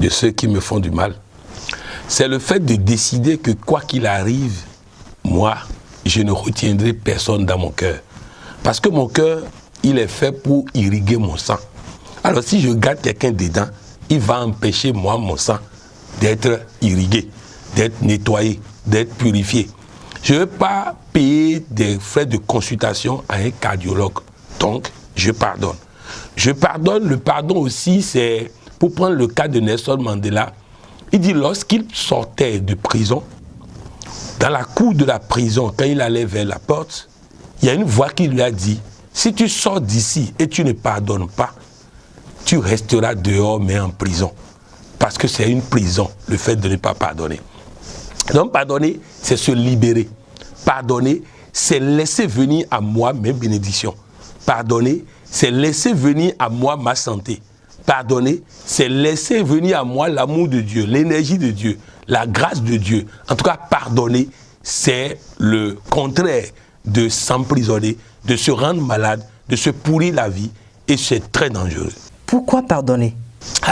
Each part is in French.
de ceux qui me font du mal, c'est le fait de décider que quoi qu'il arrive, moi, je ne retiendrai personne dans mon cœur. Parce que mon cœur, il est fait pour irriguer mon sang. Alors si je garde quelqu'un dedans, il va empêcher moi, mon sang, d'être irrigué, d'être nettoyé, d'être purifié. Je ne veux pas payer des frais de consultation à un cardiologue. Donc, je pardonne. Je pardonne. Le pardon aussi, c'est pour prendre le cas de Nelson Mandela. Il dit lorsqu'il sortait de prison, dans la cour de la prison, quand il allait vers la porte, il y a une voix qui lui a dit, si tu sors d'ici et tu ne pardonnes pas, tu resteras dehors mais en prison. Parce que c'est une prison, le fait de ne pas pardonner. Donc pardonner, c'est se libérer. Pardonner, c'est laisser venir à moi mes bénédictions. Pardonner, c'est laisser venir à moi ma santé. Pardonner, c'est laisser venir à moi l'amour de Dieu, l'énergie de Dieu, la grâce de Dieu. En tout cas, pardonner, c'est le contraire de s'emprisonner, de se rendre malade, de se pourrir la vie, et c'est très dangereux. Pourquoi pardonner?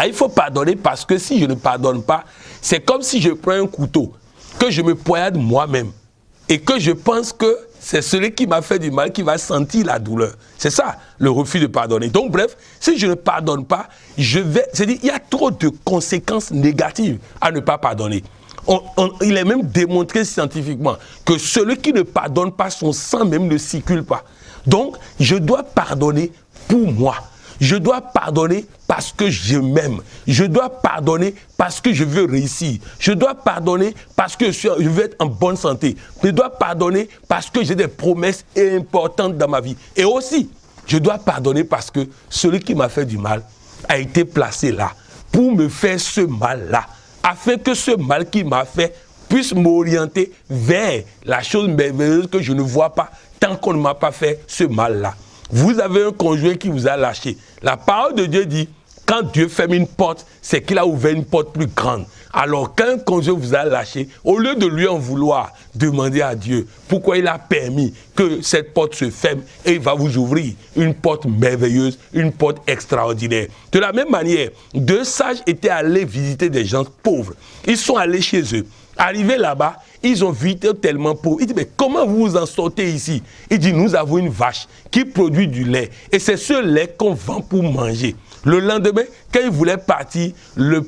Il faut pardonner parce que si je ne pardonne pas, c'est comme si je prends un couteau, que je me poignarde moi-même, et que je pense que c'est celui qui m'a fait du mal qui va sentir la douleur. C'est ça, le refus de pardonner. Donc bref, si je ne pardonne pas, c'est-à-dire il y a trop de conséquences négatives à ne pas pardonner. Il est même démontré scientifiquement que celui qui ne pardonne pas, son sang même ne circule pas. Donc, je dois pardonner pour moi. Je dois pardonner parce que je m'aime. Je dois pardonner parce que je veux réussir. Je dois pardonner parce que je veux être en bonne santé. Je dois pardonner parce que j'ai des promesses importantes dans ma vie. Et aussi, je dois pardonner parce que celui qui m'a fait du mal a été placé là pour me faire ce mal-là, afin que ce mal qu'il m'a fait puisse m'orienter vers la chose merveilleuse que je ne vois pas tant qu'on ne m'a pas fait ce mal-là. Vous avez un conjoint qui vous a lâché. La parole de Dieu dit, quand Dieu ferme une porte, c'est qu'il a ouvert une porte plus grande. Alors qu'un conjoint vous a lâché, au lieu de lui en vouloir, demandez à Dieu pourquoi il a permis que cette porte se ferme et il va vous ouvrir une porte merveilleuse, une porte extraordinaire. De la même manière, deux sages étaient allés visiter des gens pauvres. Ils sont allés chez eux. Arrivés là-bas, ils ont visité tellement pauvres. Ils disent, mais comment vous vous en sortez ici? Il dit, nous avons une vache qui produit du lait. Et c'est ce lait qu'on vend pour manger. Le lendemain, quand il voulait partir, le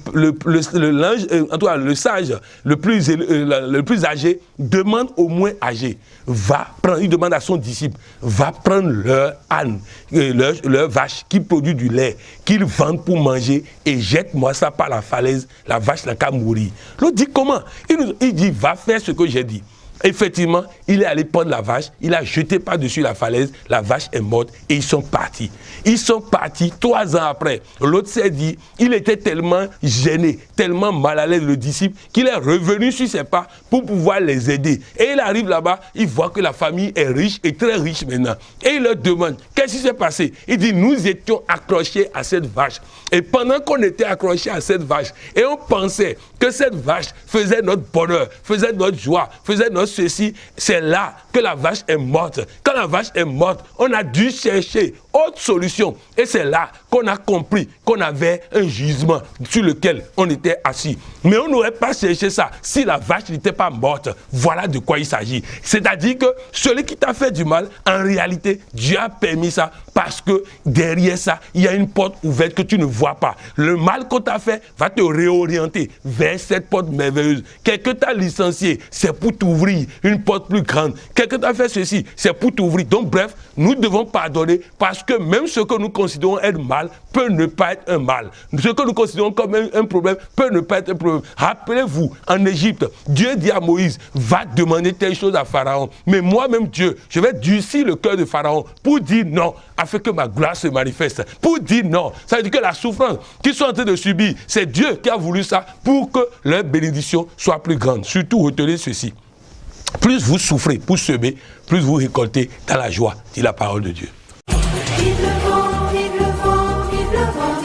sage, le plus âgé, demande au moins âgé, il demande à son disciple, va prendre leur âne, leur vache qui produit du lait, qu'ils vendent pour manger et jette-moi ça par la falaise, la vache n'a qu'à mourir. L'autre dit comment? Il dit, va faire ce que j'ai dit. Effectivement, il est allé prendre la vache, il a jeté par-dessus la falaise, la vache est morte et ils sont partis. Ils sont partis 3 ans après. L'autre s'est dit, il était tellement gêné, tellement mal à l'aise le disciple, qu'il est revenu sur ses pas pour pouvoir les aider. Et il arrive là-bas, il voit que la famille est riche et très riche maintenant. Et il leur demande, qu'est-ce qui s'est passé? Il dit, nous étions accrochés à cette vache. Et pendant qu'on était accrochés à cette vache, et on pensait que cette vache faisait notre bonheur, faisait notre joie, faisait notre ceci, c'est là que la vache est morte. Quand la vache est morte, on a dû chercher autre solution. Et c'est là qu'on a compris qu'on avait un jugement sur lequel on était assis. Mais on n'aurait pas cherché ça si la vache n'était pas morte. Voilà de quoi il s'agit. C'est-à-dire que celui qui t'a fait du mal, en réalité, Dieu a permis ça parce que derrière ça, il y a une porte ouverte que tu ne vois pas. Le mal qu'on t'a fait va te réorienter vers cette porte merveilleuse. Quelqu'un t'a licencié, c'est pour t'ouvrir une porte plus grande. Quelqu'un t'a fait ceci, c'est pour t'ouvrir. Donc bref, nous devons pardonner parce que même ce que nous considérons être mal peut ne pas être un mal. Ce que nous considérons comme un problème peut ne pas être un problème. Rappelez-vous, en Égypte, Dieu dit à Moïse, va demander telle chose à Pharaon. Mais moi-même Dieu, je vais durcir le cœur de Pharaon pour dire non, afin que ma gloire se manifeste. Pour dire non, ça veut dire que la souffrance qu'ils sont en train de subir, c'est Dieu qui a voulu ça pour que leur bénédiction soit plus grande. Surtout, retenez ceci. Plus vous souffrez pour semer, plus vous récoltez dans la joie, dit la parole de Dieu.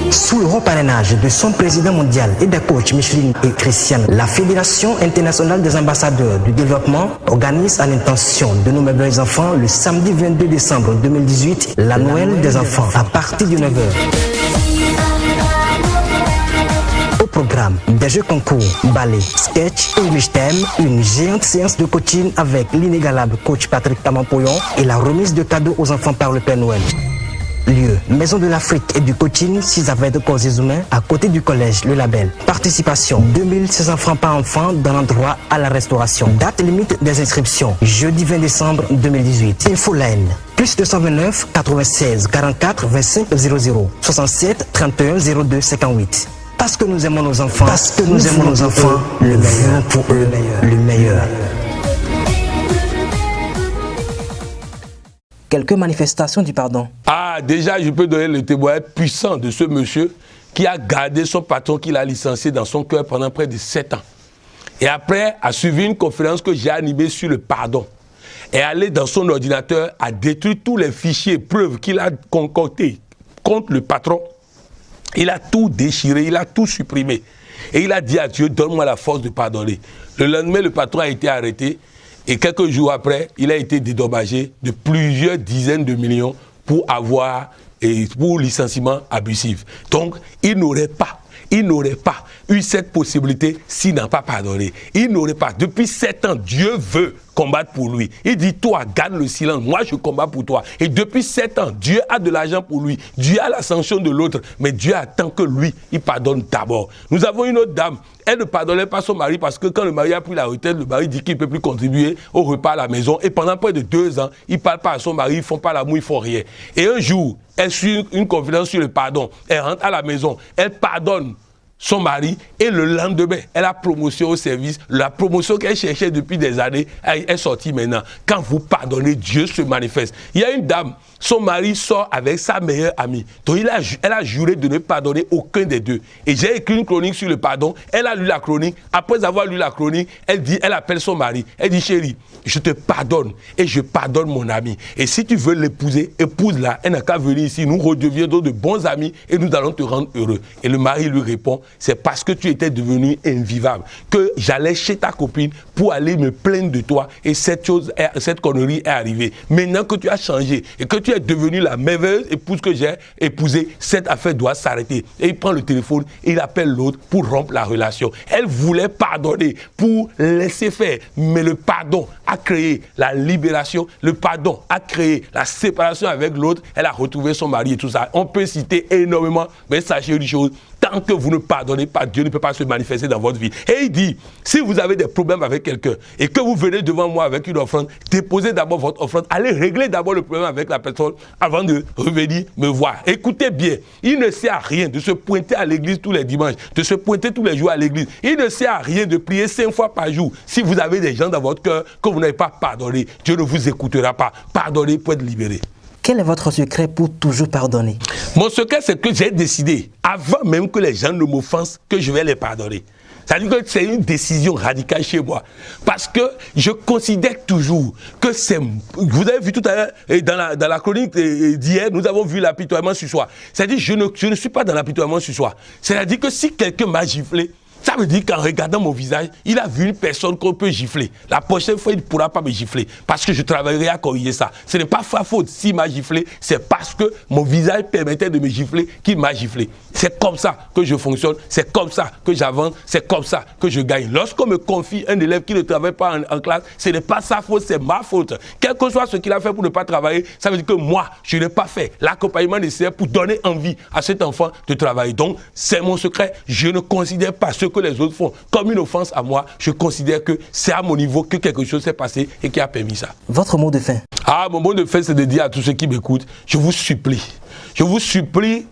Sous le haut parrainage de son président mondial et des coachs Micheline et Christiane, la Fédération internationale des ambassadeurs du développement organise à l'intention de nos merveilleux enfants le samedi 22 décembre 2018 la Noël des enfants à partir de 9h. programme, des jeux concours, ballet, sketch, English thème, une géante séance de coaching avec l'inégalable coach Patrick Tamampoyon et la remise de cadeaux aux enfants par le Père Noël. Lieu, Maison de l'Afrique et du coaching 6 avenue de Corps Humains à côté du collège Le Label. Participation 2600 francs par enfant dans l'endroit à la restauration. Date limite des inscriptions, jeudi 20 décembre 2018. Infoline, plus 229 96 44 25 00 67 31 02 58. Parce que nous aimons nos enfants, parce que nous aimons nos enfants, le meilleur pour eux, le meilleur. Quelques manifestations du pardon. Ah, déjà, je peux donner le témoignage puissant de ce monsieur qui a gardé son patron qu'il a licencié dans son cœur pendant près de 7 ans. Et après, a suivi une conférence que j'ai animée sur le pardon. Et allé dans son ordinateur, a détruit tous les fichiers, preuves qu'il a concoctés contre le patron. Il a tout déchiré, il a tout supprimé. Et il a dit à Dieu, donne-moi la force de pardonner. Le lendemain, le patron a été arrêté. Et quelques jours après, il a été dédommagé de plusieurs dizaines de millions pour licenciement abusif. Donc, il n'aurait pas eu cette possibilité s'il n'a pas pardonné. Il n'aurait pas. Depuis 7 ans, Dieu veut combattre pour lui. Il dit, toi, garde le silence. Moi, je combats pour toi. Et depuis 7 ans, Dieu a de l'argent pour lui. Dieu a la sanction de l'autre. Mais Dieu attend que lui, il pardonne d'abord. Nous avons une autre dame. Elle ne pardonnait pas son mari parce que quand le mari a pris la retraite, le mari dit qu'il ne peut plus contribuer au repas à la maison. Et pendant près de 2 ans, il ne parle pas à son mari, ils ne font pas l'amour, ils ne font rien. Et un jour, elle suit une conférence sur le pardon. Elle rentre à la maison, elle pardonne son mari et le lendemain, elle a promotion au service. La promotion qu'elle cherchait depuis des années est sortie maintenant. Quand vous pardonnez, Dieu se manifeste. Il y a une dame, son mari sort avec sa meilleure amie. Donc elle a juré de ne pardonner aucun des deux. Et j'ai écrit une chronique sur le pardon. Elle a lu la chronique. Après avoir lu la chronique, elle appelle son mari. Elle dit, chérie, je te pardonne et je pardonne mon ami. Et si tu veux l'épouser, épouse-la. Elle n'a qu'à venir ici. Nous redeviendrons de bons amis et nous allons te rendre heureux. Et le mari lui répond, c'est parce que tu étais devenu invivable que j'allais chez ta copine pour aller me plaindre de toi et cette connerie est arrivée. Maintenant que tu as changé et que tu es devenue la merveilleuse épouse que j'ai épousée, cette affaire doit s'arrêter. Et il prend le téléphone et il appelle l'autre pour rompre la relation. Elle voulait pardonner pour laisser faire, mais le pardon a créé la libération, le pardon a créé la séparation avec l'autre, elle a retrouvé son mari et tout ça. On peut citer énormément, mais sachez une chose, tant que vous ne pardonnez pas, Dieu ne peut pas se manifester dans votre vie. Et il dit, si vous avez des problèmes avec quelqu'un et que vous venez devant moi avec une offrande, déposez d'abord votre offrande, allez régler d'abord le problème avec la personne avant de revenir me voir. Écoutez bien, il ne sert à rien de se pointer à l'église tous les dimanches, de se pointer tous les jours à l'église. Il ne sert à rien de prier 5 fois par jour. Si vous avez des gens dans votre cœur que vous n'avez pas pardonné, Dieu ne vous écoutera pas. Pardonnez pour être libéré. Quel est votre secret pour toujours pardonner? Mon secret, c'est que j'ai décidé, avant même que les gens ne m'offensent, que je vais les pardonner. C'est-à-dire que c'est une décision radicale chez moi. Parce que je considère toujours que c'est... Vous avez vu tout à l'heure, dans la chronique d'hier, nous avons vu l'apitoiement sur soi. C'est-à-dire que je ne suis pas dans l'apitoiement sur soi. C'est-à-dire que si quelqu'un m'a giflé, ça veut dire qu'en regardant mon visage, il a vu une personne qu'on peut gifler. La prochaine fois, il ne pourra pas me gifler parce que je travaillerai à corriger ça. Ce n'est pas sa faute s'il m'a giflé, c'est parce que mon visage permettait de me gifler qu'il m'a giflé. C'est comme ça que je fonctionne, c'est comme ça que j'avance, c'est comme ça que je gagne. Lorsqu'on me confie un élève qui ne travaille pas en classe, ce n'est pas sa faute, c'est ma faute. Quel que soit ce qu'il a fait pour ne pas travailler, ça veut dire que moi, je n'ai pas fait l'accompagnement nécessaire pour donner envie à cet enfant de travailler. Donc, c'est mon secret. Je ne considère pas ce que les autres font comme une offense à moi. Je considère que c'est à mon niveau que quelque chose s'est passé et qui a permis ça. Votre mot de fin? Ah, mon mot de fin, c'est de dire à tous ceux qui m'écoutent, je vous supplie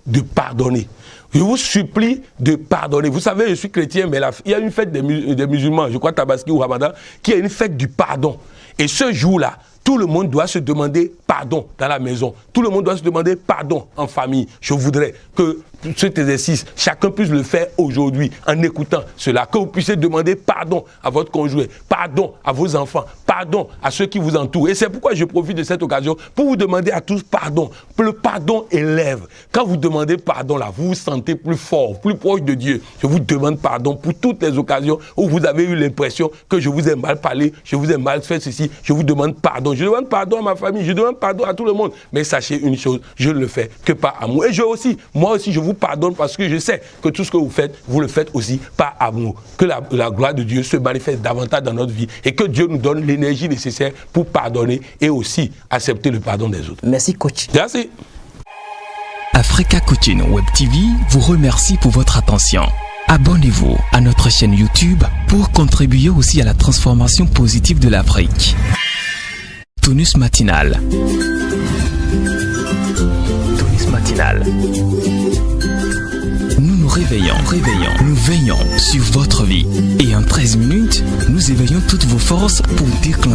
de pardonner. Je vous supplie de pardonner. Vous savez, je suis chrétien, mais il y a une fête des musulmans, je crois Tabaski ou Ramadan, qui est une fête du pardon. Et ce jour-là, tout le monde doit se demander pardon dans la maison. Tout le monde doit se demander pardon en famille. Je voudrais que cet exercice, chacun puisse le faire aujourd'hui en écoutant cela. Que vous puissiez demander pardon à votre conjoint, pardon à vos enfants, pardon pardon à ceux qui vous entourent. Et c'est pourquoi je profite de cette occasion pour vous demander à tous pardon. Le pardon élève. Quand vous demandez pardon là, vous vous sentez plus fort, plus proche de Dieu. Je vous demande pardon pour toutes les occasions où vous avez eu l'impression que je vous ai mal parlé, je vous ai mal fait ceci. Je vous demande pardon. Je demande pardon à ma famille, je demande pardon à tout le monde. Mais sachez une chose, je ne le fais que par amour. Et moi aussi, je vous pardonne parce que je sais que tout ce que vous faites, vous le faites aussi par amour. Que la gloire de Dieu se manifeste davantage dans notre vie et que Dieu nous donne l'énergie nécessaire pour pardonner et aussi accepter le pardon des autres. Merci, coach. Merci. Africa Coaching Web TV vous remercie pour votre attention. Abonnez-vous à notre chaîne YouTube pour contribuer aussi à la transformation positive de l'Afrique. Tonus matinal. Tonus matinal. Nous nous réveillons, nous veillons sur votre vie. Et en 13 minutes, nous éveillons toutes vos forces pour déclencher